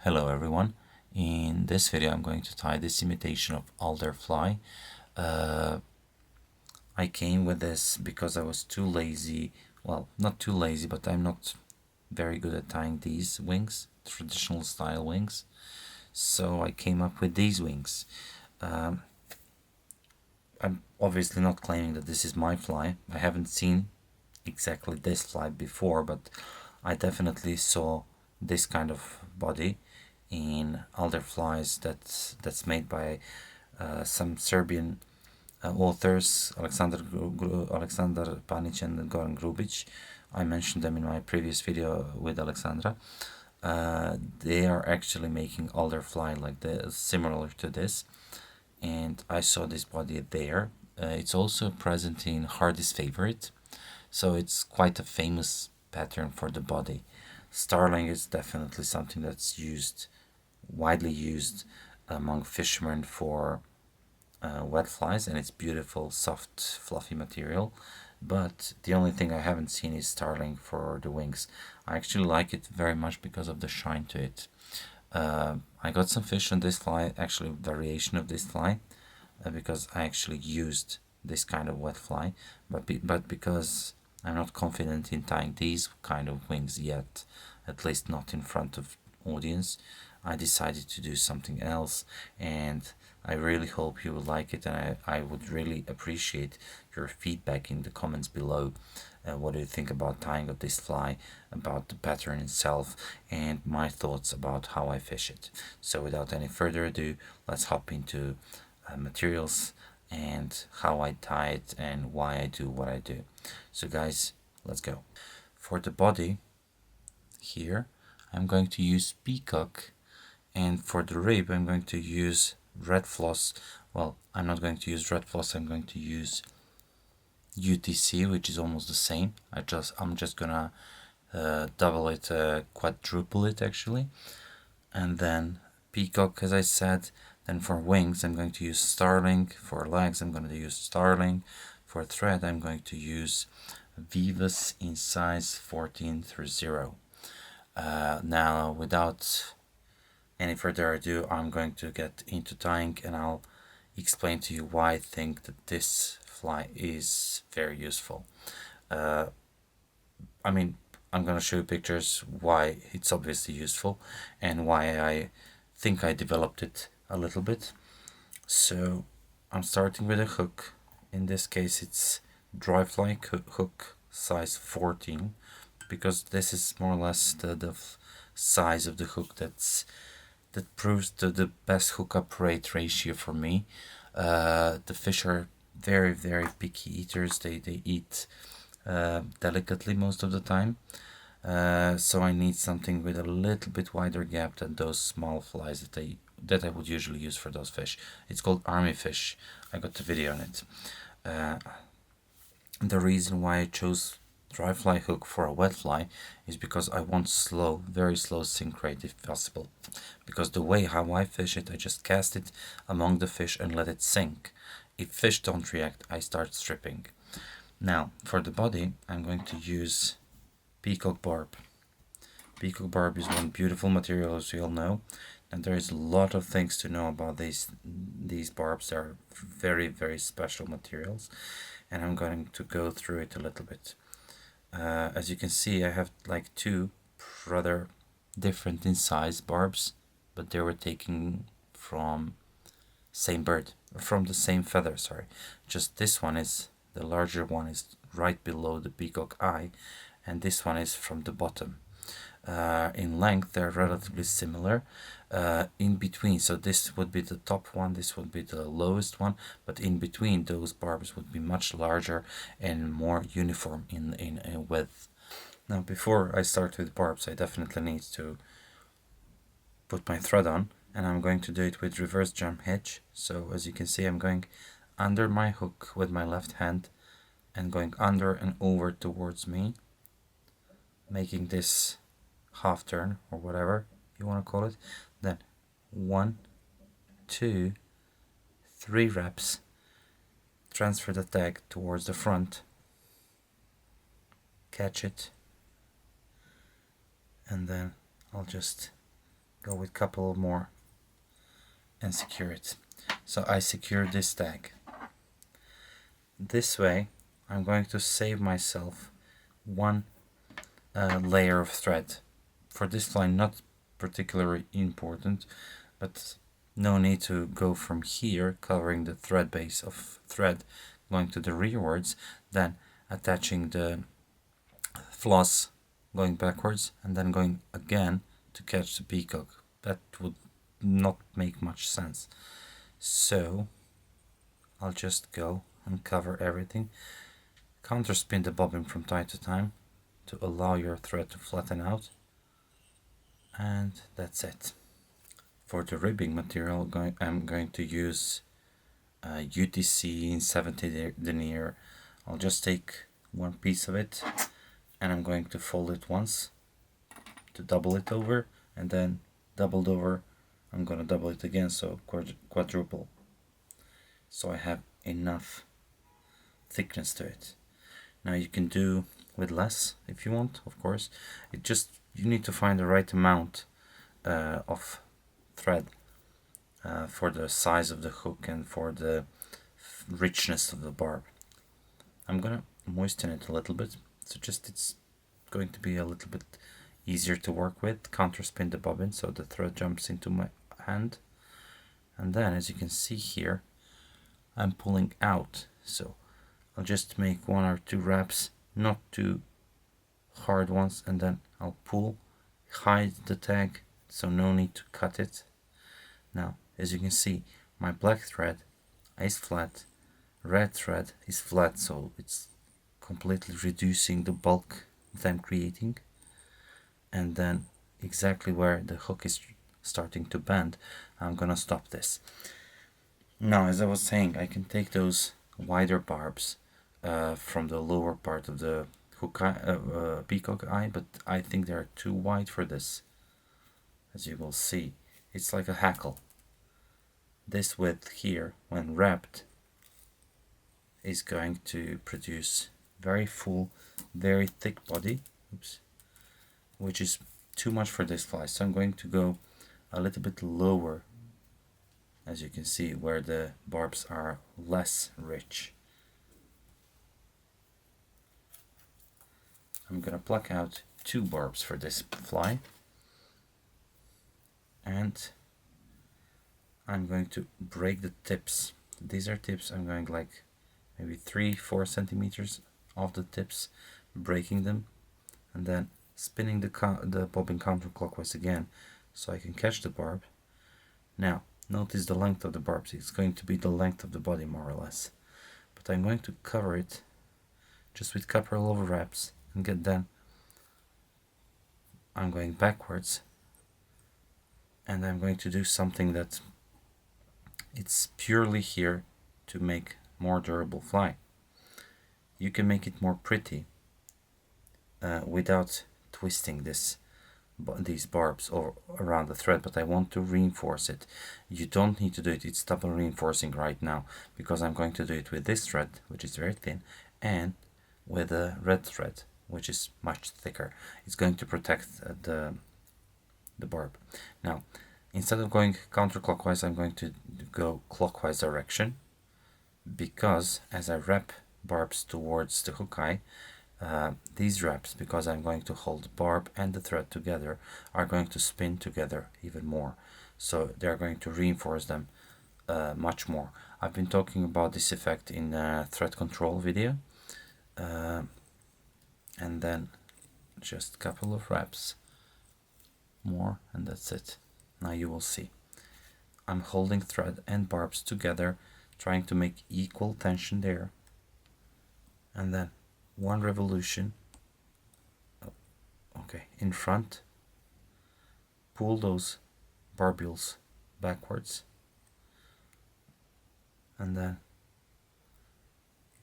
Hello everyone. In this video I'm going to tie this imitation of alder fly. I came with this because I was too lazy, well, not too lazy, but I'm not very good at tying these wings, traditional style wings. So I came up with these wings. I'm obviously not claiming that this is my fly. I haven't seen exactly this fly before, but I definitely saw this kind of body in alder flies that's made by some Serbian authors, Alexander Panic and Goran Grubic. I mentioned them in my previous video with Alexandra. They are actually making alder fly like the similar to this, and I saw this body there. It's also present in Hardy's favorite, so it's quite a famous pattern for the body. Starling is definitely something that's widely used among fishermen for wet flies, and it's beautiful, soft, fluffy material. But the only thing I haven't seen is starling for the wings. I actually like it very much because of the shine to it. I got some fish on this fly, actually variation of this fly, because I actually used this kind of wet fly, but because I'm not confident in tying these kind of wings yet, at least not in front of audience, I decided to do something else, and I really hope you will like it, and I would really appreciate your feedback in the comments below. What do you think about tying of this fly, about the pattern itself, and my thoughts about how I fish it. So without any further ado, let's hop into materials and how I tie it and why I do what I do. So guys, let's go. For the body here, I'm going to use Peacock, and for the rib I'm going to use red floss. Well, I'm not going to use red floss, I'm going to use UTC, which is almost the same. I'm just gonna double it, quadruple it actually. And then Peacock, as I said. Then for wings I'm going to use Starling. For legs I'm going to use Starling. For thread I'm going to use Vivas in size 14 through 0. Now without any further ado, I'm going to get into tying, and I'll explain to you why I think that this fly is very useful. I mean, I'm gonna show you pictures why it's obviously useful and why I think I developed it a little bit. So I'm starting with a hook. In this case it's dry fly hook size 14, because this is more or less the size of the hook that proves the best hookup rate ratio for me. The fish are very picky eaters. They eat delicately most of the time. So I need something with a little bit wider gap than those small flies that I would usually use for those fish. It's called army fish. I got the video on it. The reason why I chose dry fly hook for a wet fly is because I want slow, very slow sink rate if possible. Because the way how I fish it, I just cast it among the fish and let it sink. If fish don't react, I start stripping. Now, for the body, I'm going to use Peacock barb. Peacock barb is one beautiful material, as you all know, and there is a lot of things to know about these barbs. They are very special materials, and I'm going to go through it a little bit. As you can see, I have like two rather different in size barbs, but they were taken from same bird, from the same feather, sorry. Just this one is, the larger one is right below the peacock eye, and this one is from the bottom. In length they're relatively similar. In between, so this would be the top one, this would be the lowest one, but in between those barbs would be much larger and more uniform in width. Now before I start with barbs, I definitely need to put my thread on, and I'm going to do it with reverse jump hitch. So as you can see, I'm going under my hook with my left hand and going under and over towards me, making this half turn or whatever you want to call it. Then 1, 2, 3 reps, transfer the tag towards the front, catch it, and then I'll just go with a couple more and secure it. So I secure this tag. This way I'm going to save myself one layer of thread. For this fly, not particularly important, but no need to go from here covering the thread base of thread, going to the rearwards, then attaching the floss, going backwards, and then going again to catch the peacock. That would not make much sense. So I'll just go and cover everything. Counter spin the bobbin from time to time to allow your thread to flatten out, and that's it. For the ribbing material, I'm going to use UTC 70 denier. I'll just take one piece of it and I'm going to fold it once to double it over, and then doubled over I'm going to double it again, so quadruple, so I have enough thickness to it. Now you can do with less if you want, of course. You need to find the right amount of thread for the size of the hook and for the richness of the barb. I'm gonna moisten it a little bit, so it's going to be a little bit easier to work with. Counter spin the bobbin so the thread jumps into my hand, and then as you can see here I'm pulling out, so I'll just make one or two wraps, not too hard ones, and then I'll pull, hide the tag, so no need to cut it. Now as you can see, my black thread is flat, red thread is flat, so it's completely reducing the bulk that I'm creating. And then exactly where the hook is starting to bend, I'm gonna stop this. Now as I was saying, I can take those wider barbs from the lower part of the hook peacock eye, but I think they are too wide for this. As you will see, it's like a hackle. This width here, when wrapped, is going to produce very full, very thick body. Oops. Which is too much for this fly, so I'm going to go a little bit lower, as you can see, where the barbs are less rich. I'm gonna pluck out 2 barbs for this fly, and I'm going to break the tips. These are tips. I'm going like maybe 3-4 centimeters off the tips, breaking them, and then spinning the bobbin counterclockwise again so I can catch the barb. Now notice the length of the barbs. It's going to be the length of the body more or less, but I'm going to cover it just with couple of wraps, and then I'm going backwards, and I'm going to do something that it's purely here to make more durable fly. You can make it more pretty without twisting these barbs around the thread, but I want to reinforce it. You don't need to do it. It's double reinforcing right now, because I'm going to do it with this thread, which is very thin, and with a red thread, which is much thicker. It's going to protect the barb. Now instead of going counterclockwise, I'm going to go clockwise direction, because as I wrap barbs towards the hook eye, these wraps, because I'm going to hold the barb and the thread together, are going to spin together even more, so they're going to reinforce them much more. I've been talking about this effect in a thread control video, and then just a couple of wraps more, and that's it. Now you will see I'm holding thread and barbs together, trying to make equal tension there, and then one revolution, okay, in front, pull those barbules backwards, and then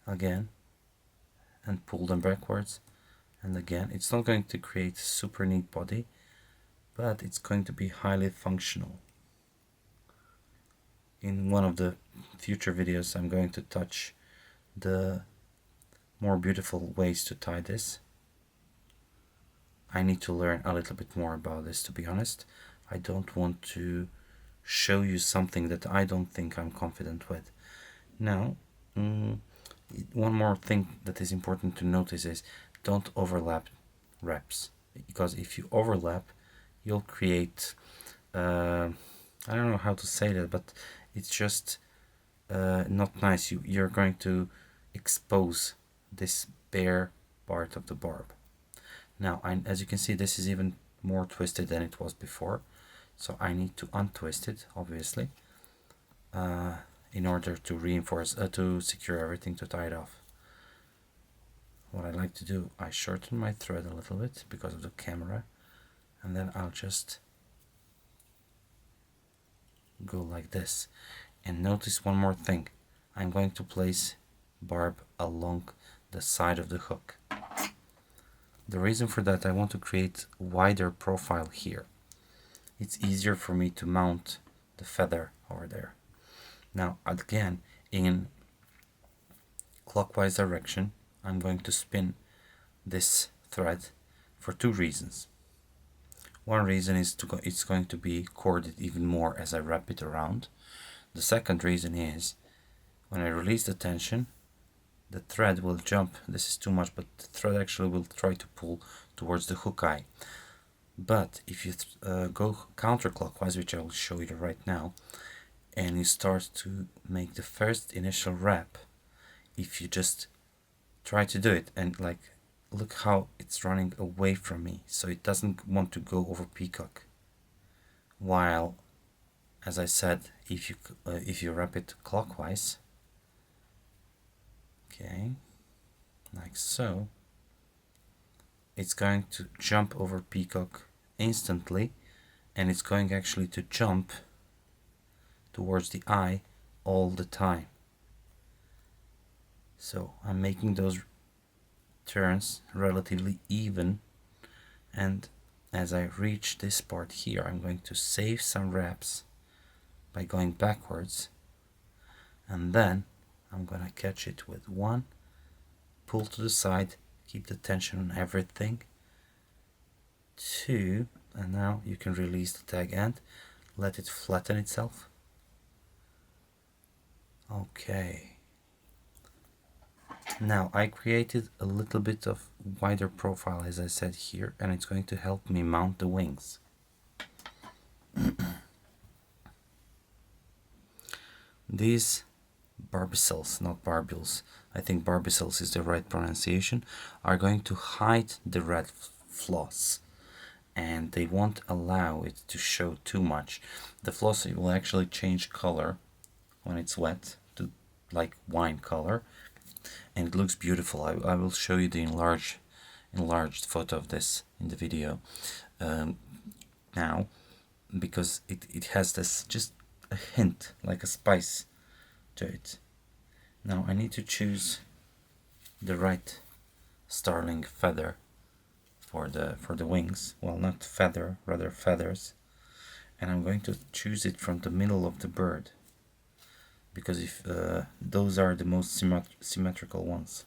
again, and pull them backwards, and again. It's not going to create a super neat body, but it's going to be highly functional. In one of the future videos I'm going to touch the more beautiful ways to tie this. I need to learn a little bit more about this, to be honest. I don't want to show you something that I don't think I'm confident with. Now, one more thing that is important to notice is don't overlap reps, because if you overlap, you'll create, I don't know how to say that, but it's just not nice. You're going to expose this bare part of the barb. Now, as you can see, this is even more twisted than it was before, so I need to untwist it, obviously, in order to reinforce, to secure everything, to tie it off. What I like to do, I shorten my thread a little bit because of the camera, and then I'll just go like this. And notice one more thing, I'm going to place barb along the side of the hook. The reason for that, I want to create wider profile here. It's easier for me to mount the feather over there. Now again, in clockwise direction, I'm going to spin this thread for two reasons. One reason is it's going to be corded even more as I wrap it around. The second reason is when I release the tension, the thread will jump. This is too much, but the thread actually will try to pull towards the hook eye. But if you go counterclockwise, which I will show you right now, and you start to make the first initial wrap, if you just try to do it, and like, look how it's running away from me, so it doesn't want to go over peacock. While, as I said, if you wrap it clockwise, okay, like so, it's going to jump over peacock instantly, and it's going actually to jump towards the eye all the time. So I'm making those turns relatively even, and as I reach this part here, I'm going to save some wraps by going backwards, and then I'm gonna catch it with one, pull to the side, keep the tension on everything, two, and now you can release the tag end, let it flatten itself. Okay. Now I created a little bit of wider profile, as I said here, and it's going to help me mount the wings. These barbicels, not barbules, I think barbicels is the right pronunciation, are going to hide the red floss, and they won't allow it to show too much. The floss will actually change color when it's wet to like wine color, and it looks beautiful. I will show you the enlarged photo of this in the video now, because it has this just a hint, like a spice to it. Now I need to choose the right starling feather for the wings. Well, not feather, rather feathers. And I'm going to choose it from the middle of the bird, because if those are the most symmetrical ones.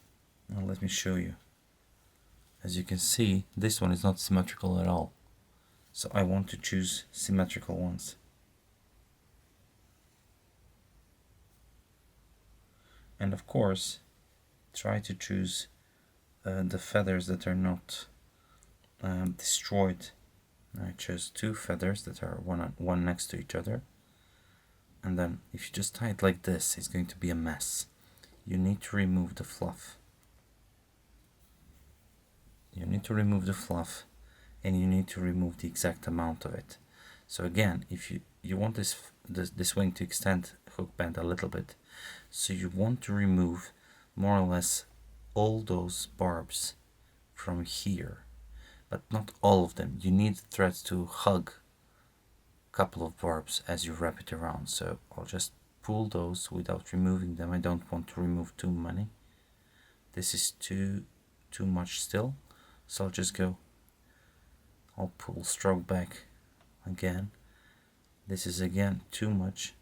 Now let me show you. As you can see, this one is not symmetrical at all, so I want to choose symmetrical ones. And of course, try to choose the feathers that are not destroyed. I chose two feathers that are one next to each other. And then if you just tie it like this, it's going to be a mess. You need to remove the fluff. You need to remove the fluff, and you need to remove the exact amount of it. So again, if you want this wing to extend hook bend a little bit, so you want to remove more or less all those barbs from here, but not all of them. You need threads to hug couple of barbs as you wrap it around, so I'll just pull those without removing them. I don't want to remove too many. This is too much still, so I'll just go, I'll pull stroke back again. This is again too much,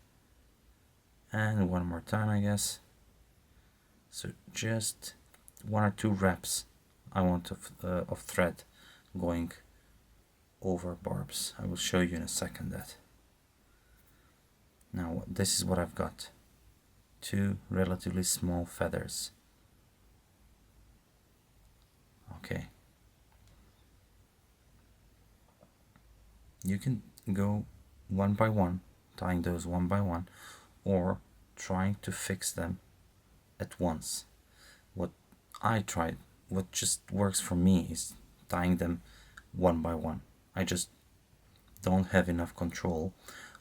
and one more time, I guess. So just one or two wraps I want of thread going over barbs. I will show you in a second that. Now this is what I've got. Two relatively small feathers. Okay. You can go one by one, tying those one by one, or trying to fix them at once. What I tried, what just works for me is tying them one by one. I just don't have enough control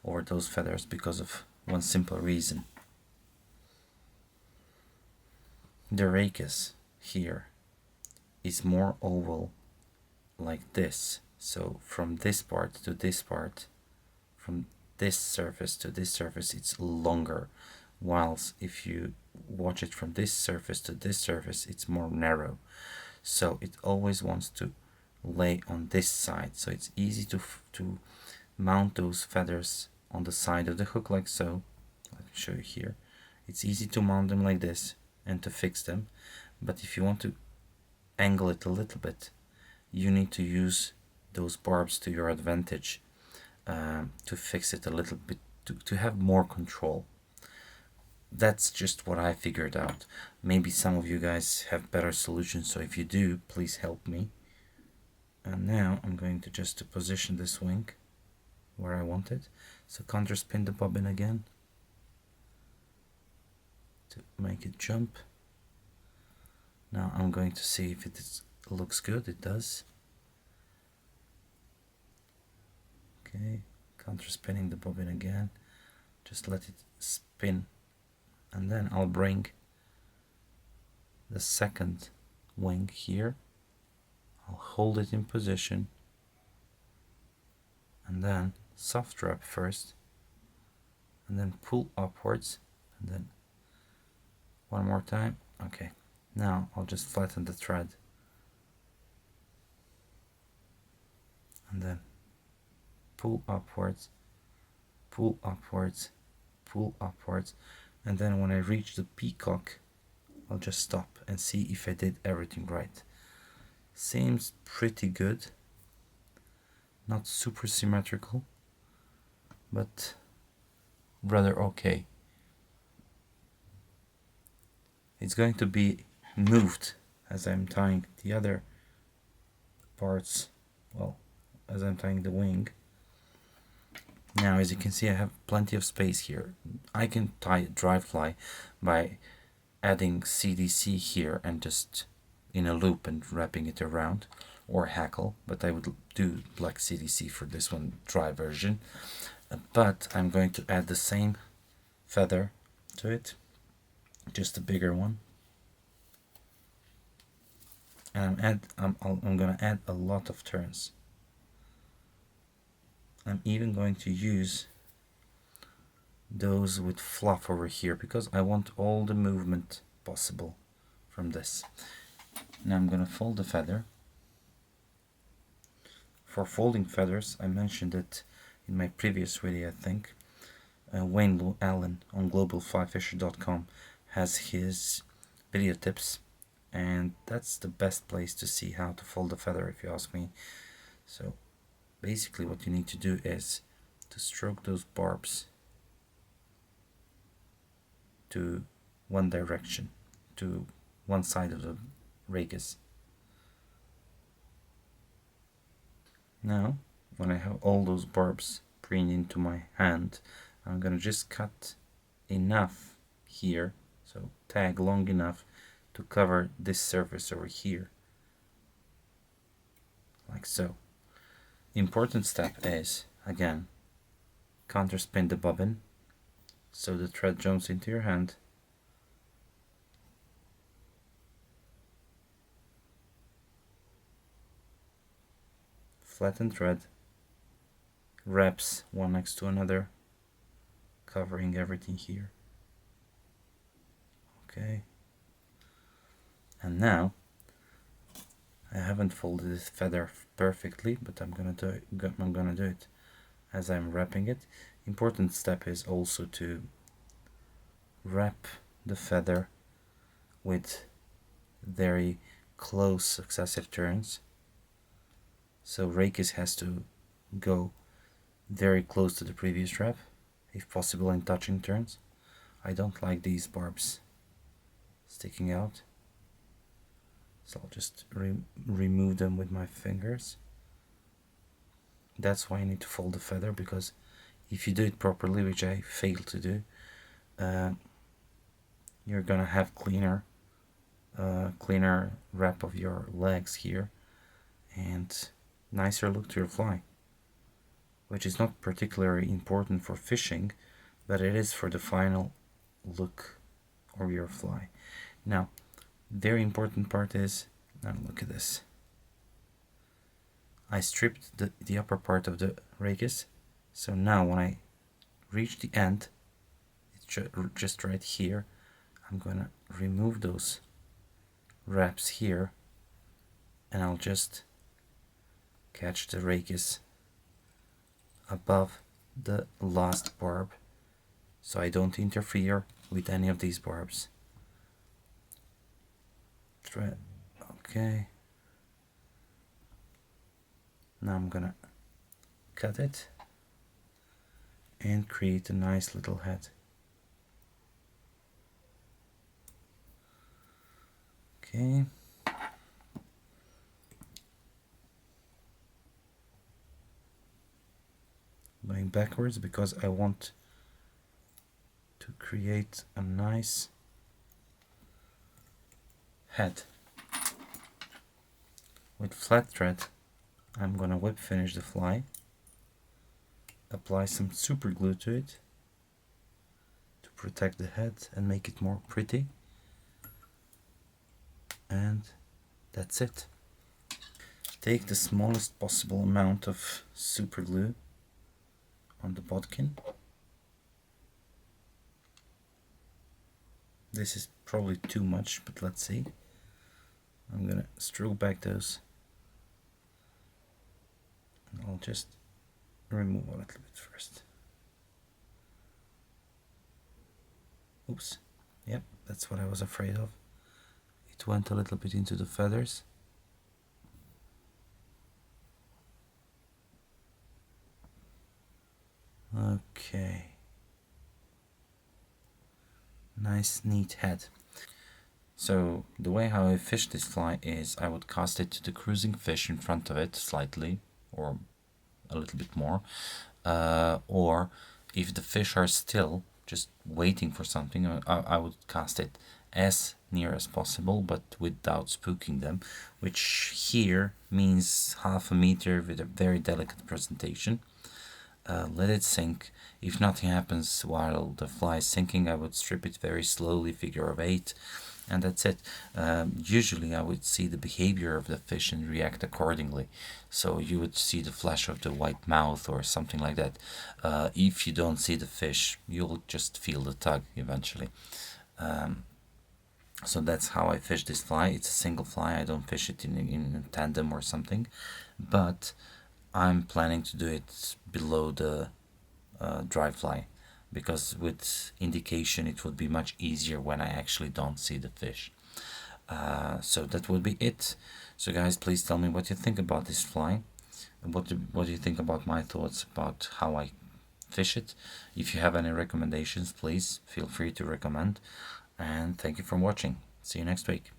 over those feathers because of one simple reason. The rachis here is more oval like this. So from this part to this part, from this surface to this surface, it's longer. Whilst if you watch it from this surface to this surface, it's more narrow. So it always wants to lay on this side. So it's easy to mount those feathers on the side of the hook like so. Let me show you here. It's easy to mount them like this and to fix them. But if you want to angle it a little bit, you need to use those barbs to your advantage to fix it a little bit, to have more control. That's just what I figured out. Maybe some of you guys have better solutions, so if you do, please help me. And now I'm going to just to position this wing where I want it. So counterspin the bobbin again to make it jump. Now I'm going to see if it looks good. It does. Okay, counterspinning the bobbin again. Just let it spin, and then I'll bring the second wing here. I'll hold it in position and then soft wrap first and then pull upwards, and then one more time. Okay, now I'll just flatten the thread and then pull upwards, pull upwards, pull upwards, and then when I reach the peacock, I'll just stop and see if I did everything right. Seems pretty good. Not super symmetrical, but rather okay. It's going to be moved as I'm tying the other parts, well, as I'm tying the wing. Now, as you can see, I have plenty of space here. I can tie a dry fly by adding CDC here and just in a loop and wrapping it around, or hackle, but I would do black CDC for this one, dry version. But I'm going to add the same feather to it, just a bigger one. And I'm gonna add a lot of turns. I'm even going to use those with fluff over here because I want all the movement possible from this. Now I'm gonna fold the feather. For folding feathers, I mentioned it in my previous video, I think. Wayne Allen on globalflyfisher.com has his video tips, and that's the best place to see how to fold a feather, if you ask me. So basically what you need to do is to stroke those barbs to one direction, to one side of the rachis. Now, when I have all those barbs preened into my hand, I'm gonna just cut enough here, so tag long enough to cover this surface over here, like so. Important step is, again, counterspin the bobbin so the thread jumps into your hand. Flatten thread, wraps one next to another, covering everything here. Okay. And now, I haven't folded this feather perfectly, but I'm gonna do it as I'm wrapping it. Important step is also to wrap the feather with very close successive turns, So rachis has to go very close to the previous trap, if possible in touching turns. I don't like these barbs sticking out, so I'll just remove them with my fingers. That's why I need to fold the feather, because if you do it properly, which I failed to do, you're gonna have cleaner wrap of your legs here and nicer look to your fly, which is not particularly important for fishing, but it is for the final look of your fly. Now, very important part is, now look at this. I stripped the upper part of the rachis, so now when I reach the end, it's just right here, I'm gonna remove those wraps here, and I'll just catch the rachis above the last barb, so I don't interfere with any of these barbs. Okay. Now I'm gonna cut it and create a nice little head. Okay. Going backwards because I want to create a nice head. With flat thread, I'm gonna whip finish the fly, apply some super glue to it to protect the head and make it more pretty, and that's it. Take the smallest possible amount of super glue on the bodkin. This is probably too much, but let's see. I'm gonna stroke back those, and I'll just remove a little bit first. Oops. Yep, that's what I was afraid of. It went a little bit into the feathers. Okay. Nice, neat head. So the way how I fish this fly is I would cast it to the cruising fish in front of it slightly, or a little bit more, or if the fish are still just waiting for something, I would cast it as near as possible, but without spooking them, which here means half a meter with a very delicate presentation. Let it sink. If nothing happens while the fly is sinking, I would strip it very slowly, figure of 8, and that's it. Usually I would see the behavior of the fish and react accordingly. So you would see the flash of the white mouth or something like that. If you don't see the fish, you'll just feel the tug eventually. So that's how I fish this fly. It's a single fly. I don't fish it in tandem or something, but I'm planning to do it below the dry fly, because with indication it would be much easier when I actually don't see the fish. So that would be it. So guys, please tell me what you think about this fly, and what do you think about my thoughts about how I fish it. If you have any recommendations, please feel free to recommend, and thank you for watching. See you next week.